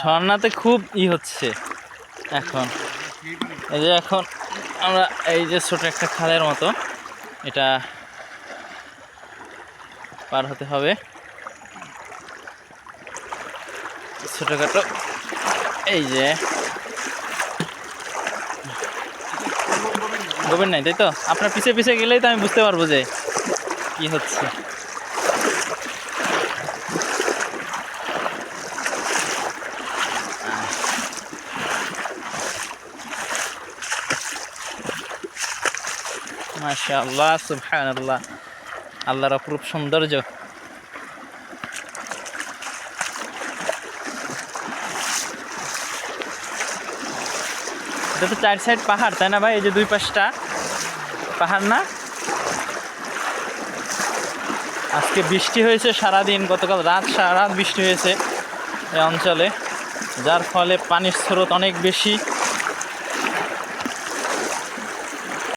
ঝর্ণাতে খুব হচ্ছে এখন। এই যে এখন আমরা এই যে ছোট একটা খালের মতো এটা পার হতে হবে, ছোটখাটো। এই যে গভীর নাই, তাই তো? আপনার পিছে পিছে গেলেই তো আমি বুঝতে পারবো যে কি হচ্ছে। মাশাআল্লাহ, সুবহানাল্লাহ, আল্লাহর অপরূপ সৌন্দর্য। এটা তো 4 সাইড পাহাড়, তাই না ভাই? এই যে 2 পাশটা পাহাড় না? আজকে বৃষ্টি হয়েছে সারাদিন, গতকাল সারা রাত বৃষ্টি হয়েছে এই অঞ্চলে, যার ফলে পানির স্রোত অনেক বেশি।